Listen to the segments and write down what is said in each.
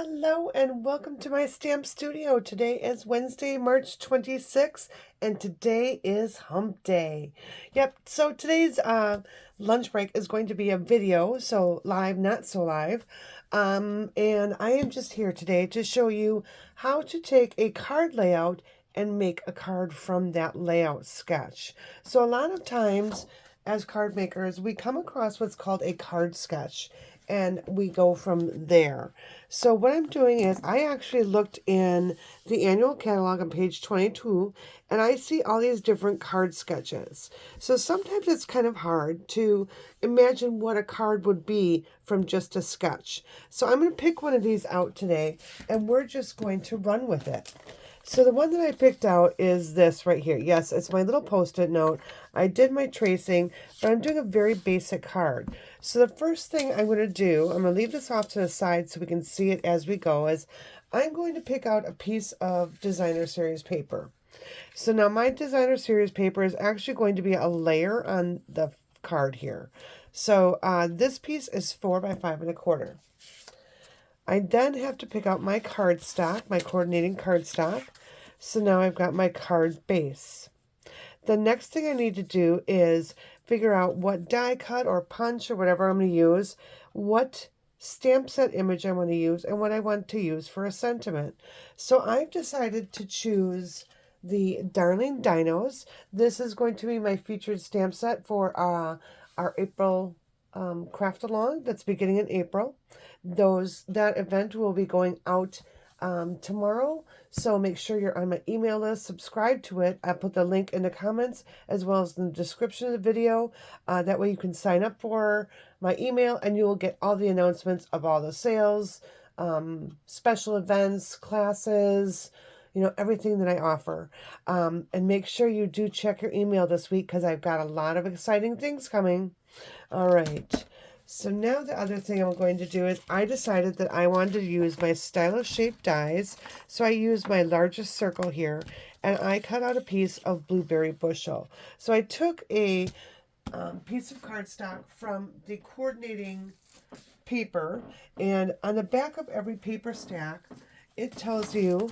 Hello and welcome to my stamp studio. Today is Wednesday, March 26th, and today is Hump Day. Yep, so today's lunch break is going to be a video, so live, not so live. And I am just here today to show you how to take a card layout and make a card from that layout sketch. So a lot of times as card makers, we come across what's called a card sketch, and we go from there. So what I'm doing is I actually looked in the annual catalog on page 22, and I see all these different card sketches. So sometimes it's kind of hard to imagine what a card would be from just a sketch. So I'm going to pick one of these out today, and we're just going to run with it. So the one that I picked out is this right here. Yes, it's my little Post-it note. I did my tracing, but I'm doing a very basic card. So the first thing I'm going to do, I'm going to leave this off to the side so we can see it as we go, is I'm going to pick out a piece of designer series paper. So now my designer series paper is actually going to be a layer on the card here. So this piece is 4 by 5 1/4. I then have to pick out my cardstock, my coordinating cardstock. So now I've got my card base. The next thing I need to do is figure out what die cut or punch or whatever I'm going to use, what stamp set image I want to use, and what I want to use for a sentiment. So I've decided to choose the Darling Dinos. This is going to be my featured stamp set for our April craft along that's beginning in April. That event will be going out tomorrow, so make sure you're on my email list, subscribe to it. I put the link in the comments as well as in the description of the video. That way you can sign up for my email and you will get all the announcements of all the sales, special events, classes, everything that I offer. And make sure you do check your email this week because I've got a lot of exciting things coming. All right. So now the other thing I'm going to do is I decided that I wanted to use my stylish shaped dies. So I used my largest circle here and I cut out a piece of blueberry bushel. So I took a piece of cardstock from the coordinating paper, and on the back of every paper stack it tells you,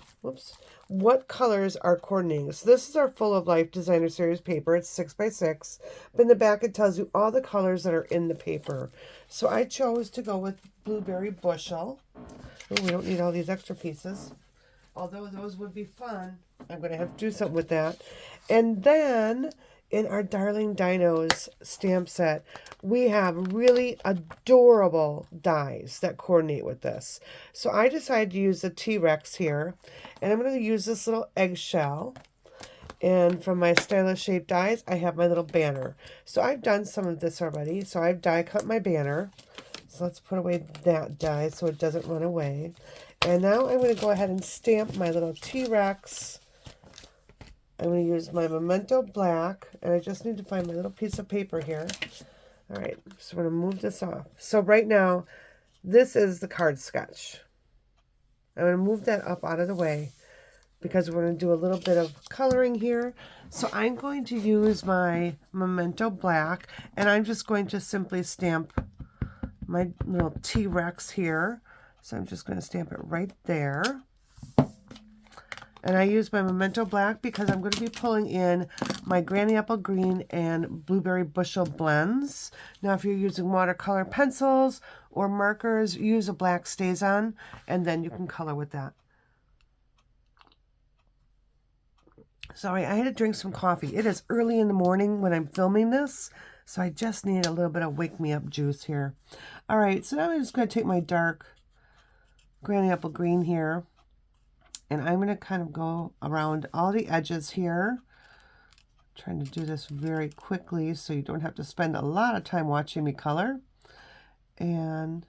what colors are coordinating. So this is our Full of Life Designer Series paper. It's 6 by 6. But in the back it tells you all the colors that are in the paper. So I chose to go with blueberry bushel. Oh, we don't need all these extra pieces. Although those would be fun. I'm going to have to do something with that. And then in our Darling Dinos stamp set, we have really adorable dies that coordinate with this. So I decided to use the T-Rex here, and I'm going to use this little eggshell. And from my stylish shaped dies, I have my little banner. So I've done some of this already. So I've die cut my banner. So let's put away that die so it doesn't run away. And now I'm going to go ahead and stamp my little T-Rex. I'm going to use my Memento Black, and I just need to find my little piece of paper here. All right, so I'm going to move this off. So right now, this is the card sketch. I'm going to move that up out of the way because we're going to do a little bit of coloring here. So I'm going to use my Memento Black, and I'm just going to simply stamp my little T-Rex here. So I'm just going to stamp it right there. And I use my Memento Black because I'm going to be pulling in my Granny Apple Green and Blueberry Bushel blends. Now, if you're using watercolor pencils or markers, use a black StazOn, and then you can color with that. Sorry, I had to drink some coffee. It is early in the morning when I'm filming this, so I just need a little bit of wake-me-up juice here. All right, so now I'm just going to take my dark Granny Apple Green here, and I'm going to kind of go around all the edges here. I'm trying to do this very quickly so you don't have to spend a lot of time watching me color. And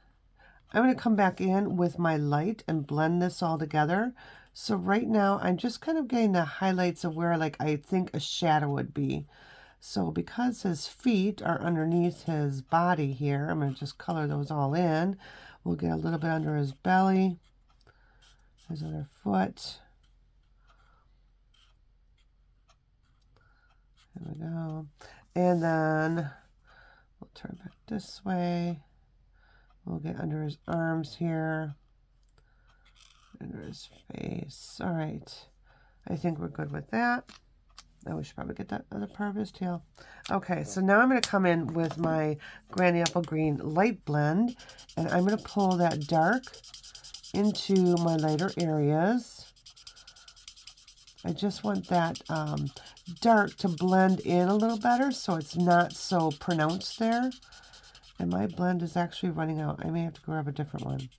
I'm going to come back in with my light and blend this all together. So right now I'm just kind of getting the highlights of where I think a shadow would be. So because his feet are underneath his body here, I'm going to just color those all in. We'll get a little bit under his belly. His other foot. There we go. And then we'll turn back this way. We'll get under his arms here. under his face. All right. I think we're good with that. Oh, we should probably get that other part of his tail. Okay, so now I'm going to come in with my Granny Apple Green light blend, and I'm going to pull that dark into my lighter areas. I just want that dark to blend in a little better so it's not so pronounced there. And my blend is actually running out. I may have to grab a different one.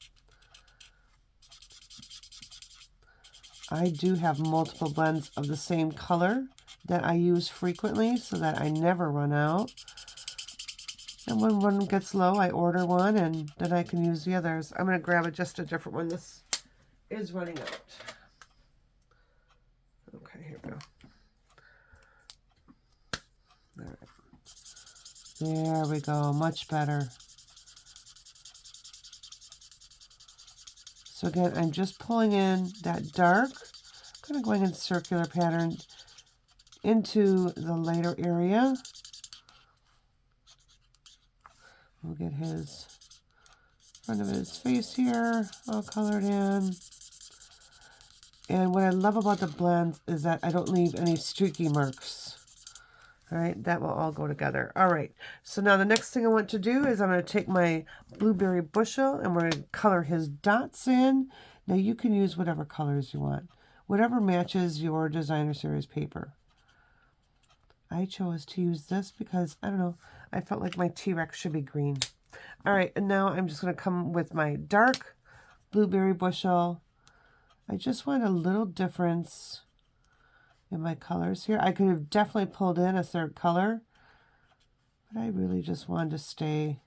I do have multiple blends of the same color that I use frequently so that I never run out. And when one gets low, I order one and then I can use the others. I'm going to grab just a different one. This is running out. Okay, here we go. All right. There we go, much better. So again, I'm just pulling in that dark, kind of going in circular pattern into the lighter area. We'll get his front of his face here all colored in. And what I love about the blend is that I don't leave any streaky marks. All right, that will all go together. All right, so now the next thing I want to do is I'm going to take my blueberry bushel and we're going to color his dots in. Now you can use whatever colors you want, whatever matches your designer series paper. I chose to use this because, I don't know, I felt like my T-Rex should be green. All right, and now I'm just going to come with my dark blueberry bushel. I just want a little difference in my colors here. I could have definitely pulled in a third color, but I really just wanted to stay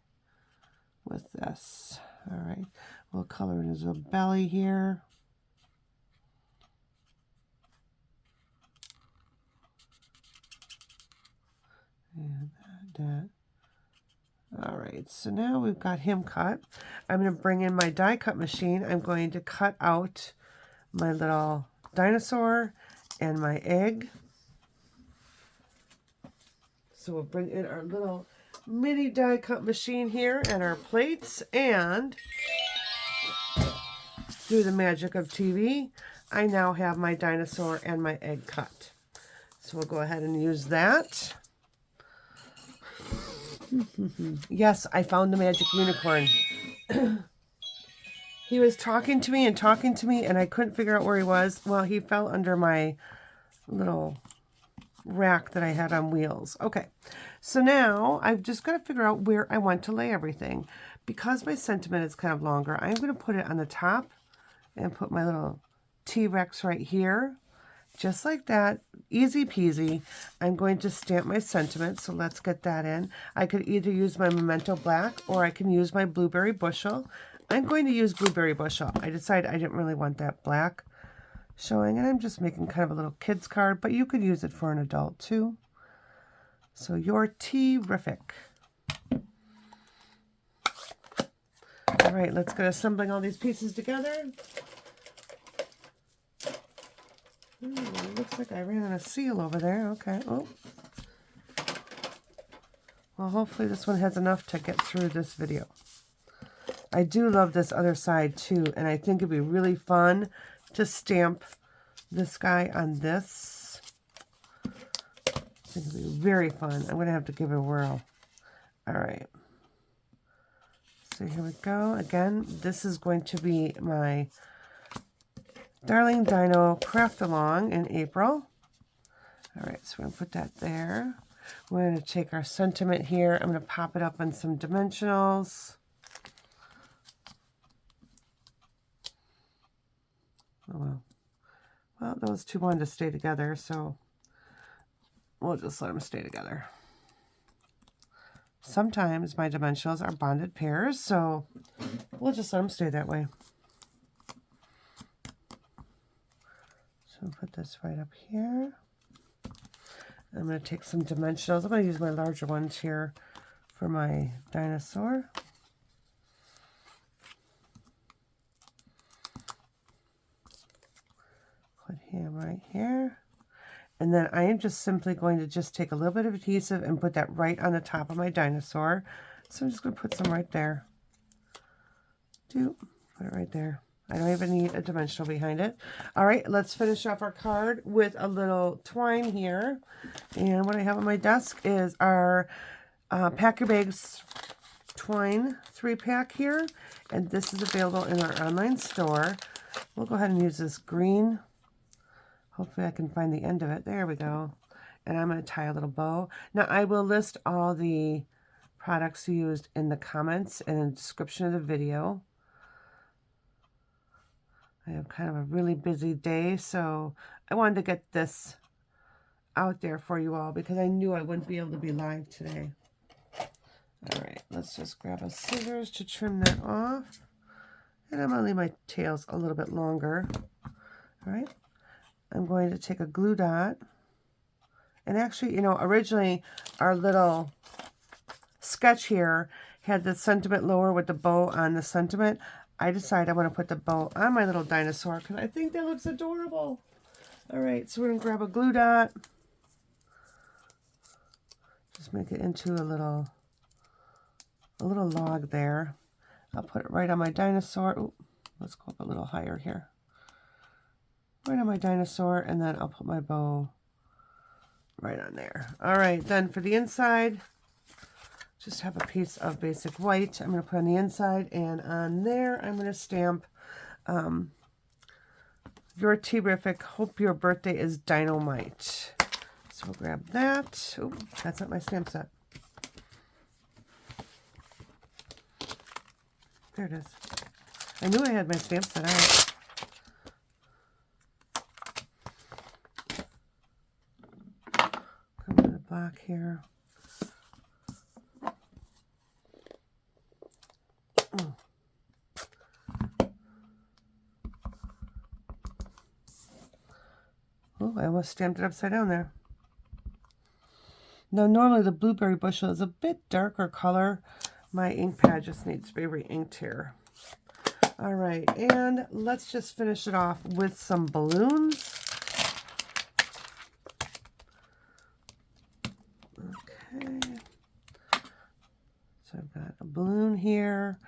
with this. All right, we'll color in his little belly here. And that. All right, so now we've got him cut. I'm going to bring in my die cut machine. I'm going to cut out my little dinosaur and my egg. So we'll bring in our little mini die cut machine here and our plates, and through the magic of TV, I now have my dinosaur and my egg cut. So we'll go ahead and use that. Yes, I found the magic unicorn. He was talking to me, and I couldn't figure out where he was. Well, he fell under my little rack that I had on wheels. Okay, so now I've just got to figure out where I want to lay everything. Because my sentiment is kind of longer, I'm going to put it on the top and put my little T-Rex right here. Just like that, easy peasy. I'm going to stamp my sentiment, so let's get that in. I could either use my Memento Black or I can use my Blueberry Bushel. I'm going to use Blueberry Bushel. I decided I didn't really want that black showing, and I'm just making kind of a little kid's card, but you could use it for an adult too. So you're terrific. All right, let's get assembling all these pieces together. Looks like I ran a seal over there. Okay. Oh. Well, hopefully this one has enough to get through this video. I do love this other side too, and I think it'd be really fun to stamp this guy on this. I think it'd be very fun. I'm going to have to give it a whirl. All right. So here we go. Again, this is going to be my Darling Dino Craft Along in April. All right, so we're going to put that there. We're going to take our sentiment here. I'm going to pop it up on some dimensionals. Oh, well. Well, those two wanted to stay together, so we'll just let them stay together. Sometimes my dimensionals are bonded pairs, so we'll just let them stay that way. So put this right up here. I'm going to take some dimensionals. I'm going to use my larger ones here for my dinosaur. Put him right here. And then I am just simply going to just take a little bit of adhesive and put that right on the top of my dinosaur. So I'm just going to put some right there. Put it right there. I don't even need a dimensional behind it. All right, let's finish off our card with a little twine here. And what I have on my desk is our Pack Your Bags twine 3-pack here. And this is available in our online store. We'll go ahead and use this green. Hopefully I can find the end of it. There we go. And I'm going to tie a little bow. Now I will list all the products used in the comments and in the description of the video. I have kind of a really busy day, so I wanted to get this out there for you all because I knew I wouldn't be able to be live today. All right, let's just grab a scissors to trim that off. And I'm going to leave my tails a little bit longer. All right, I'm going to take a glue dot. And actually, you know, originally our little sketch here had the sentiment lower with the bow on the sentiment. I decided I want to put the bow on my little dinosaur because I think that looks adorable. All right, so we're going to grab a glue dot. Just make it into a little log there. I'll put it right on my dinosaur. Ooh, let's go up a little higher here. Right on my dinosaur, and then I'll put my bow right on there. All right, then for the inside, just have a piece of basic white. I'm going to put on the inside, and on there I'm going to stamp "You're terrific. Hope your birthday is dynamite." So we'll grab that. Oh, that's not my stamp set. There it is. I knew I had my stamp set out. Come to the black here. Oh, I almost stamped it upside down there. Now, normally the blueberry bushel is a bit darker color. My ink pad just needs to be re-inked here. All right, and let's just finish it off with some balloons. Okay. So I've got a balloon here.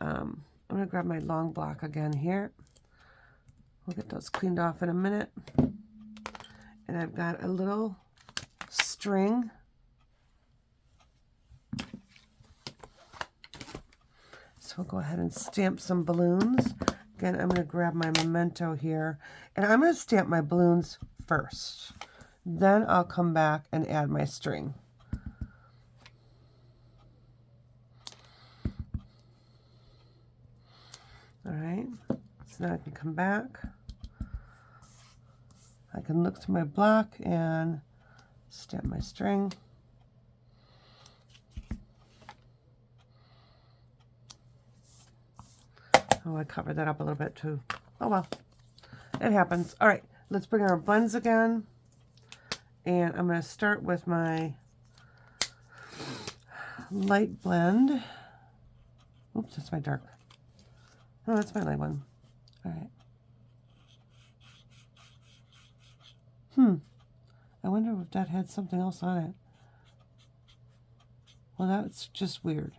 I'm going to grab my long block again here. We'll get those cleaned off in a minute. And I've got a little string. So we'll go ahead and stamp some balloons. Again, I'm going to grab my memento here. And I'm going to stamp my balloons first. Then I'll come back and add my string. All right, so now I can come back. I can look to my block and stamp my string. Oh, I covered that up a little bit too. Oh well, it happens. All right, let's bring our blends again. And I'm going to start with my light blend. Oops, that's my dark. Oh, that's my light one. All right. I wonder if that had something else on it. Well, that's just weird.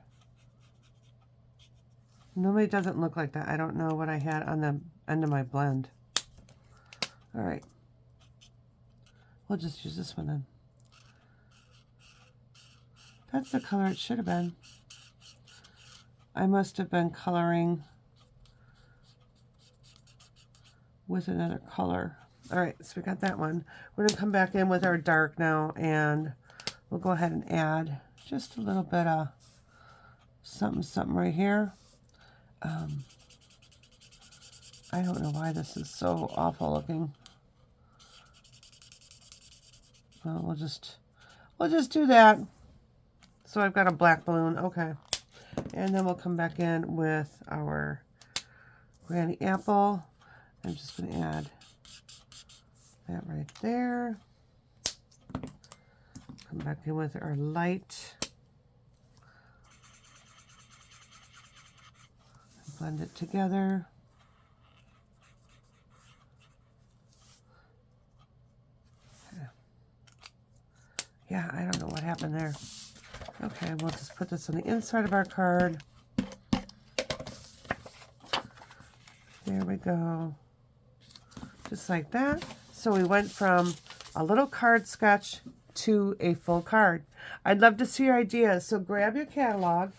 Normally it doesn't look like that. I don't know what I had on the end of my blend. All right. We'll just use this one then. That's the color it should have been. I must have been coloring with another color. All right, so we got that one. We're gonna come back in with our dark now, and we'll go ahead and add just a little bit of something right here. I don't know why this is so awful looking. Well, we'll just do that. So I've got a black balloon, okay. And then we'll come back in with our Granny Apple. I'm just gonna add that right there. Come back in with our light. Blend it together. Okay. Yeah, I don't know what happened there. Okay, we'll just put this on the inside of our card. There we go. Just like that. So we went from a little card sketch to a full card. I'd love to see your ideas. So grab your catalog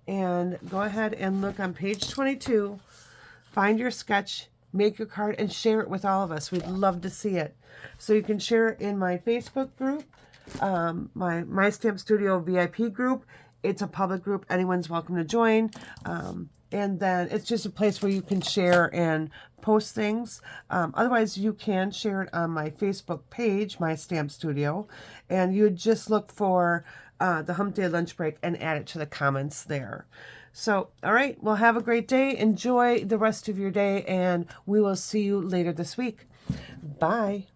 and go ahead and look on page 22. Find your sketch, make your card, and share it with all of us. We'd love to see it. So you can share it in my Facebook group, my Stamp Studio VIP group. It's a public group. Anyone's welcome to join. And then it's just a place where you can share and post things. Otherwise, you can share it on my Facebook page, My Stamp Studio, and you would just look for the Hump Day Lunch Break and add it to the comments there. So, all right, well, have a great day. Enjoy the rest of your day, and we will see you later this week. Bye.